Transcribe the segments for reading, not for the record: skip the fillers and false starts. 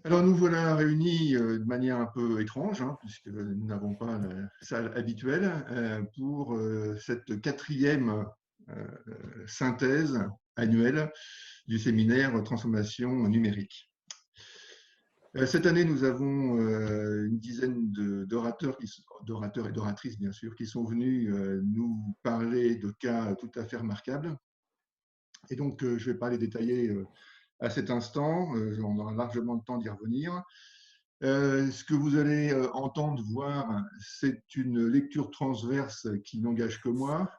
Alors nous voilà réunis de manière un peu étrange, hein, puisque nous n'avons pas la salle habituelle, pour cette quatrième euh, synthèse annuelle du séminaire Transformation numérique. Cette année, nous avons une dizaine d'orateurs, d'orateurs et d'oratrices bien sûr, qui sont venus nous parler de cas tout à fait remarquables. Et donc, je ne vais pas les détailler à cet instant, on aura largement le temps d'y revenir. Ce que vous allez entendre, voir, c'est une lecture transverse qui n'engage que moi.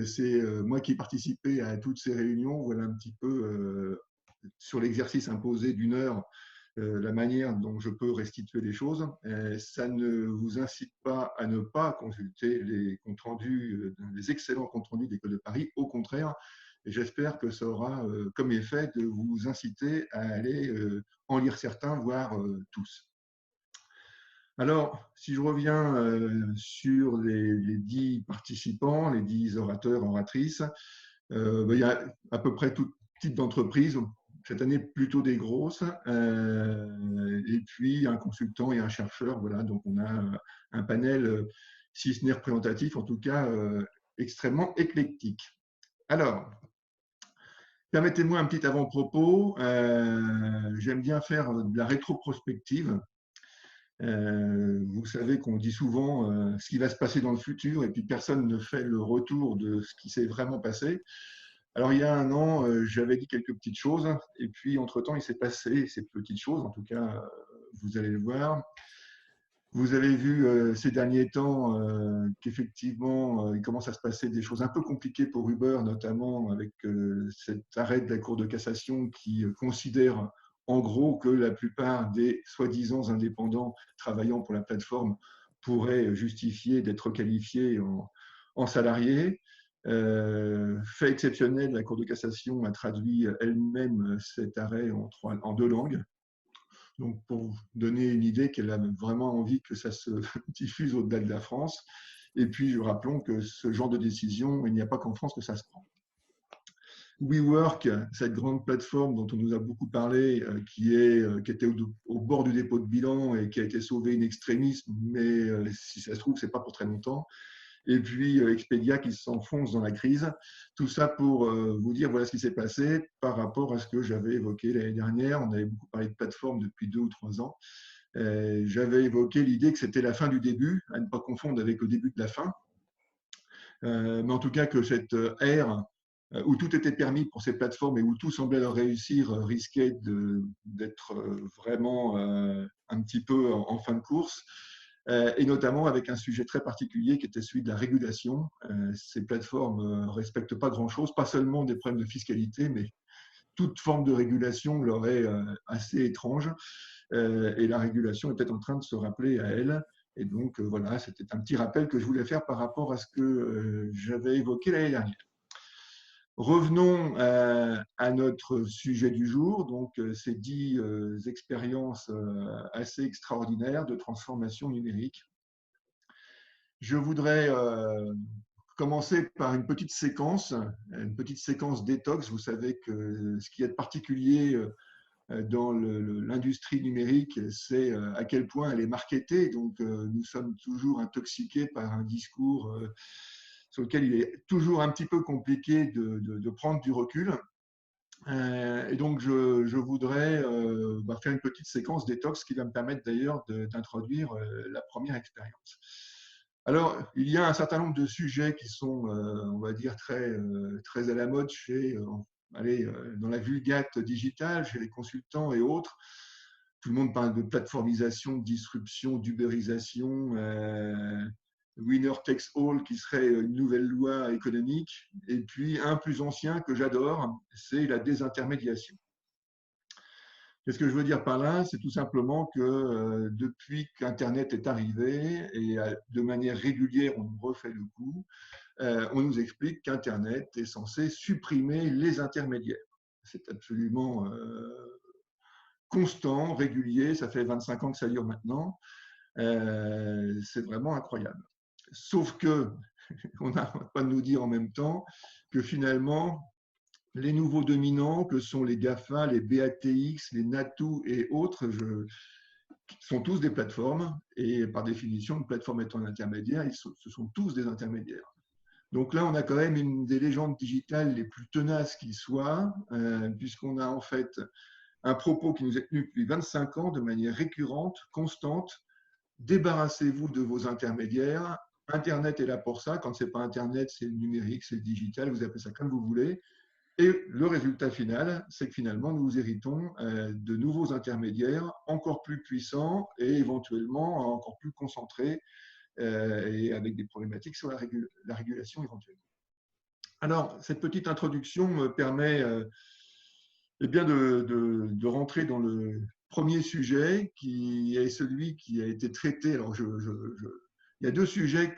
C'est moi qui ai participé à toutes ces réunions. Voilà un petit peu sur l'exercice imposé d'une heure, la manière dont je peux restituer les choses. Ça ne vous incite pas à ne pas consulter les comptes rendus, les excellents comptes rendus de l'École de Paris. Au contraire, et j'espère que ça aura comme effet de vous inciter à aller en lire certains, voire tous. Alors, si je reviens sur les 10 participants, les 10 orateurs, oratrices, il y a à peu près tout type d'entreprise. Cette année, plutôt des grosses. Et puis, un consultant et un chercheur. Voilà, donc on a un panel, si ce n'est représentatif, en tout cas extrêmement éclectique. Alors, permettez-moi un petit avant-propos. J'aime bien faire de la rétroprospective. Vous savez qu'on dit souvent ce qui va se passer dans le futur et puis personne ne fait le retour de ce qui s'est vraiment passé. Alors il y a un an, j'avais dit quelques petites choses et puis entre-temps, il s'est passé ces petites choses, en tout cas, vous allez le voir. Vous avez vu ces derniers temps qu'effectivement, il commence à se passer des choses un peu compliquées pour Uber, notamment avec cet arrêt de la Cour de cassation qui considère en gros que la plupart des soi-disant indépendants travaillant pour la plateforme pourraient justifier d'être qualifiés en salariés. Fait exceptionnel, la Cour de cassation a traduit elle-même cet arrêt en deux langues. Donc, pour vous donner une idée qu'elle a vraiment envie que ça se diffuse au-delà de la France. Et puis, rappelons que ce genre de décision, il n'y a pas qu'en France que ça se prend. WeWork, cette grande plateforme dont on nous a beaucoup parlé, qui était au bord du dépôt de bilan et qui a été sauvée in extremis, mais si ça se trouve, ce n'est pas pour très longtemps. Et puis Expedia qui s'enfonce dans la crise. Tout ça pour vous dire voilà ce qui s'est passé par rapport à ce que j'avais évoqué l'année dernière. On avait beaucoup parlé de plateforme depuis 2 ou 3 ans. J'avais évoqué l'idée que c'était la fin du début, à ne pas confondre avec le début de la fin. Mais en tout cas que cette ère où tout était permis pour ces plateformes et où tout semblait leur réussir risquait d'être vraiment un petit peu en fin de course. Et notamment avec un sujet très particulier qui était celui de la régulation. Ces plateformes ne respectent pas grand-chose, pas seulement des problèmes de fiscalité, mais toute forme de régulation leur est assez étrange. Et la régulation est peut-être en train de se rappeler à elle. Et donc, voilà, c'était un petit rappel que je voulais faire par rapport à ce que j'avais évoqué l'année dernière. Revenons à notre sujet du jour, donc ces 10 expériences assez extraordinaires de transformation numérique. Je voudrais commencer par une petite séquence détox. Vous savez que ce qui est particulier dans l'industrie numérique, c'est à quel point elle est marketée. Donc, nous sommes toujours intoxiqués par un discours sur lequel il est toujours un petit peu compliqué de prendre du recul. Et donc, je voudrais faire une petite séquence détox qui va me permettre d'ailleurs d'introduire la première expérience. Alors, il y a un certain nombre de sujets qui sont, on va dire, très à la mode dans la vulgate digitale, chez les consultants et autres. Tout le monde parle de plateformisation, de disruption, d'ubérisation, winner takes all, qui serait une nouvelle loi économique. Et puis, un plus ancien que j'adore, c'est la désintermédiation. Qu'est-ce que je veux dire par là? C'est tout simplement que depuis qu'Internet est arrivé, et de manière régulière, on nous refait le coup, on nous explique qu'Internet est censé supprimer les intermédiaires. C'est absolument constant, régulier, ça fait 25 ans que ça dure maintenant. C'est vraiment incroyable. Sauf que, on n'arrête pas de nous dire en même temps que finalement, les nouveaux dominants que sont les GAFA, les BATX, les NATU et autres sont tous des plateformes et par définition, une plateforme étant un intermédiaire, ce sont tous des intermédiaires. Donc là, on a quand même une des légendes digitales les plus tenaces qui soient, puisqu'on a en fait un propos qui nous est tenu depuis 25 ans de manière récurrente, constante. Débarrassez-vous de vos intermédiaires. Internet est là pour ça. Quand ce n'est pas Internet, c'est le numérique, c'est le digital, vous appelez ça comme vous voulez. Et le résultat final, c'est que finalement, nous héritons de nouveaux intermédiaires encore plus puissants et éventuellement encore plus concentrés et avec des problématiques sur la régulation éventuellement. Alors, cette petite introduction me permet eh bien de rentrer dans le premier sujet qui est celui qui a été traité. Alors, il y a deux sujets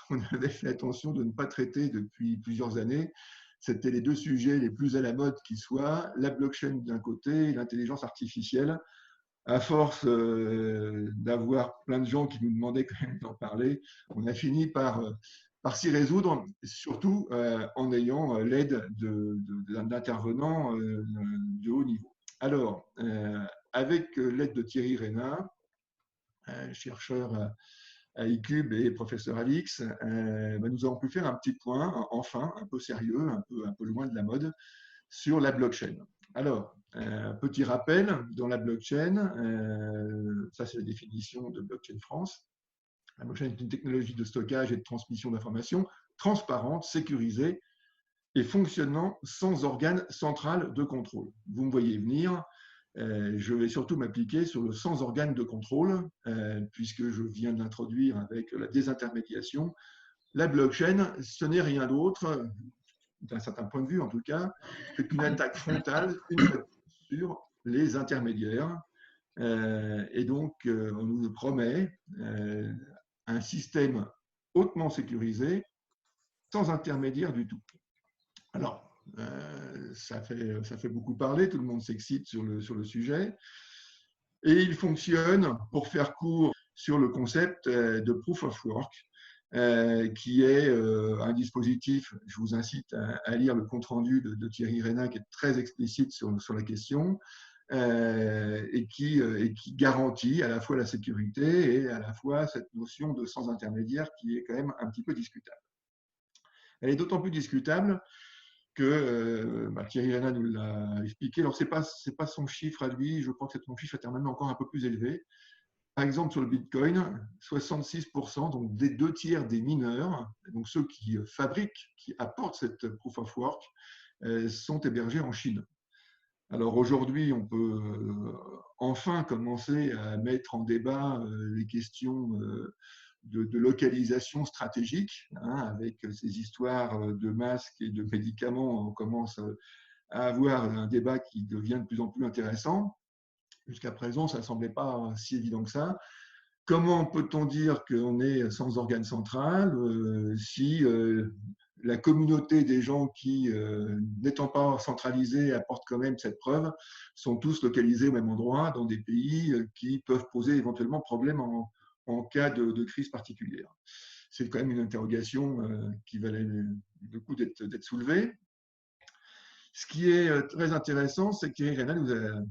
qu'on avait fait attention de ne pas traiter depuis plusieurs années. C'était les deux sujets les plus à la mode qui soient, la blockchain d'un côté et l'intelligence artificielle. À force d'avoir plein de gens qui nous demandaient quand même d'en parler, on a fini par s'y résoudre, surtout en ayant l'aide d'intervenants de haut niveau. Alors, avec l'aide de Thierry Reynard, chercheur à ICUBE et professeur Alix, nous avons pu faire un petit point, enfin, un peu sérieux, un peu loin de la mode, sur la blockchain. Alors, petit rappel, dans la blockchain, ça c'est la définition de Blockchain France, la blockchain est une technologie de stockage et de transmission d'informations transparente, sécurisée et fonctionnant sans organe central de contrôle. Vous me voyez venir, je vais surtout m'appliquer sur le sans organe de contrôle, puisque je viens d'introduire avec la désintermédiation. La blockchain, ce n'est rien d'autre, d'un certain point de vue en tout cas, qu'une attaque frontale sur les intermédiaires. Et donc, on nous promet un système hautement sécurisé, sans intermédiaire du tout. Alors, ça fait beaucoup parler, tout le monde s'excite sur le sujet. Et il fonctionne, pour faire court, sur le concept de proof of work, qui est un dispositif, je vous incite à lire le compte-rendu de Thierry Reynard, qui est très explicite sur la question, et qui garantit à la fois la sécurité et à la fois cette notion de sans intermédiaire qui est quand même un petit peu discutable. Elle est d'autant plus discutable que Thierry Reynard nous l'a expliqué. Alors, ce n'est pas son chiffre à lui, je crois que son chiffre est même encore un peu plus élevé. Par exemple, sur le Bitcoin, 66%, donc des 2/3 des mineurs, donc ceux qui fabriquent, qui apportent cette proof of work, sont hébergés en Chine. Alors aujourd'hui, on peut enfin commencer à mettre en débat les questions de localisation stratégique, avec ces histoires de masques et de médicaments. On commence à avoir un débat qui devient de plus en plus intéressant. Jusqu'à présent, ça ne semblait pas si évident que ça. Comment peut-on dire qu'on est sans organe central si la communauté des gens qui, n'étant pas centralisés, apportent quand même cette preuve, sont tous localisés au même endroit dans des pays qui peuvent poser éventuellement problème en cas de crise particulière? C'est quand même une interrogation qui valait le coup d'être soulevée. Ce qui est très intéressant, c'est que Thierry Reynard nous a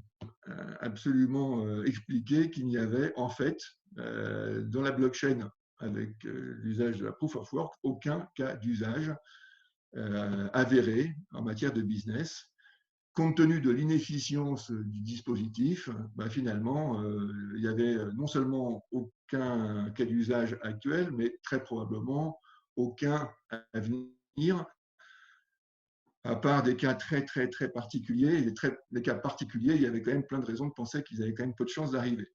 absolument expliqué qu'il n'y avait en fait dans la blockchain avec l'usage de la proof of work aucun cas d'usage avéré en matière de business. Compte tenu de l'inefficience du dispositif, finalement, il y avait non seulement aucun cas d'usage actuel, mais très probablement aucun à venir, à part des cas très, très, très particuliers. Et les cas particuliers, il y avait quand même plein de raisons de penser qu'ils avaient quand même peu de chances d'arriver.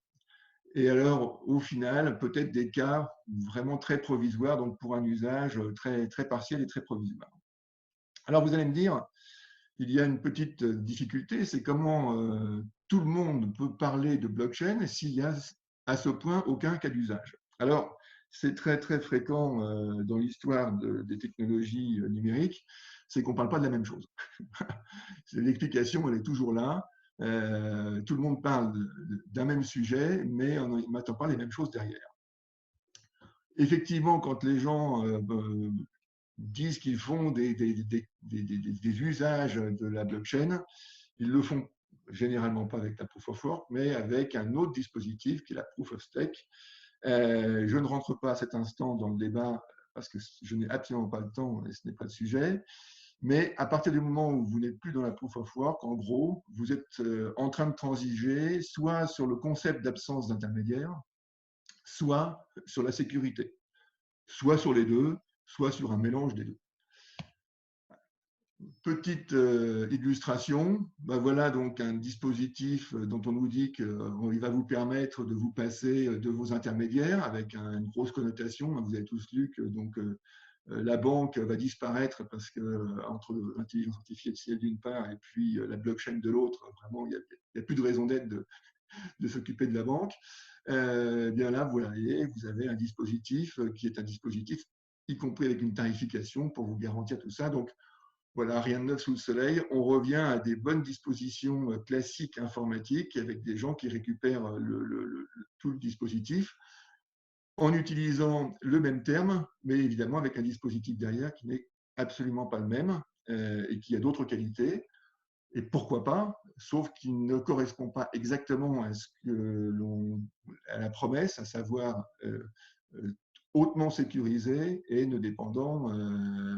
Et alors, au final, peut-être des cas vraiment très provisoires, donc pour un usage très, très partiel et très provisoire. Alors, vous allez me dire, il y a une petite difficulté, c'est comment tout le monde peut parler de blockchain s'il y a à ce point aucun cas d'usage. Alors, c'est très, très fréquent dans l'histoire des technologies numériques, c'est qu'on ne parle pas de la même chose. L'explication, elle est toujours là. Tout le monde parle d'un même sujet, mais on ne m'attend pas les mêmes choses derrière. Effectivement, quand les gens disent qu'ils font des usages de la blockchain. Ils le font généralement pas avec la proof of work, mais avec un autre dispositif qui est la proof of stake. Je ne rentre pas à cet instant dans le débat parce que je n'ai absolument pas le temps et ce n'est pas le sujet. Mais à partir du moment où vous n'êtes plus dans la proof of work, en gros, vous êtes en train de transiger soit sur le concept d'absence d'intermédiaire, soit sur la sécurité, soit sur les deux, soit sur un mélange des deux. Petite illustration, ben voilà donc un dispositif dont on nous dit qu'il va vous permettre de vous passer de vos intermédiaires avec une grosse connotation. Vous avez tous lu que donc, la banque va disparaître parce que entre l'intelligence artificielle d'une part et puis la blockchain de l'autre, vraiment il n'y a plus de raison d'être de s'occuper de la banque. Bien là, vous voyez, vous avez un dispositif qui est un dispositif, y compris avec une tarification pour vous garantir tout ça. Donc, voilà, rien de neuf sous le soleil. On revient à des bonnes dispositions classiques informatiques avec des gens qui récupèrent tout le dispositif en utilisant le même terme, mais évidemment avec un dispositif derrière qui n'est absolument pas le même et qui a d'autres qualités. Et pourquoi pas, sauf qu'il ne correspond pas exactement à ce que à la promesse, à savoir hautement sécurisé et ne dépendant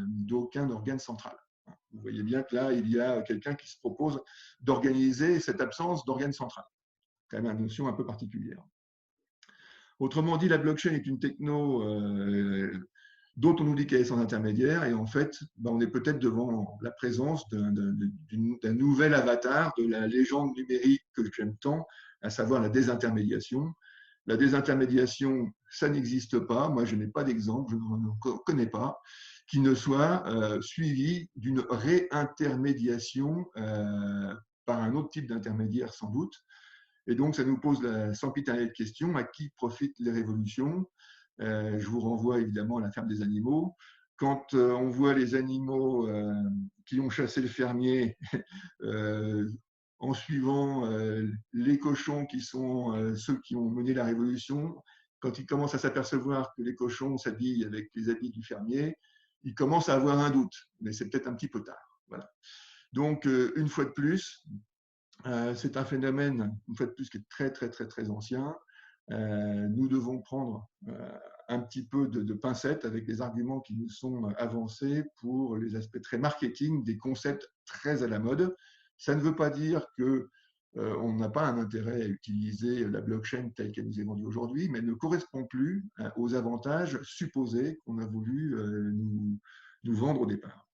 d'aucun organe central. Vous voyez bien que là, il y a quelqu'un qui se propose d'organiser cette absence d'organe central. C'est quand même une notion un peu particulière. Autrement dit, la blockchain est une techno dont on nous dit qu'elle est sans intermédiaire, et en fait, ben, on est peut-être devant la présence d'un nouvel avatar de la légende numérique que j'aime tant, à savoir la désintermédiation. La désintermédiation, ça n'existe pas. Moi, je n'ai pas d'exemple, je ne connais pas, qui ne soit suivi d'une réintermédiation par un autre type d'intermédiaire, sans doute. Et donc, ça nous pose la sempiternelle question, à qui profitent les révolutions? Je vous renvoie évidemment à la ferme des animaux. Quand on voit les animaux qui ont chassé le fermier en suivant les cochons qui sont ceux qui ont mené la révolution, quand ils commencent à s'apercevoir que les cochons s'habillent avec les habits du fermier, ils commencent à avoir un doute, mais c'est peut-être un petit peu tard. Voilà. Donc, une fois de plus, c'est un phénomène, une fois de plus, qui est très, très, très, très ancien. Nous devons prendre un petit peu de pincettes avec les arguments qui nous sont avancés pour les aspects très marketing, des concepts très à la mode. Ça ne veut pas dire que on n'a pas un intérêt à utiliser la blockchain telle qu'elle nous est vendue aujourd'hui, mais elle ne correspond plus aux avantages supposés qu'on a voulu nous vendre au départ.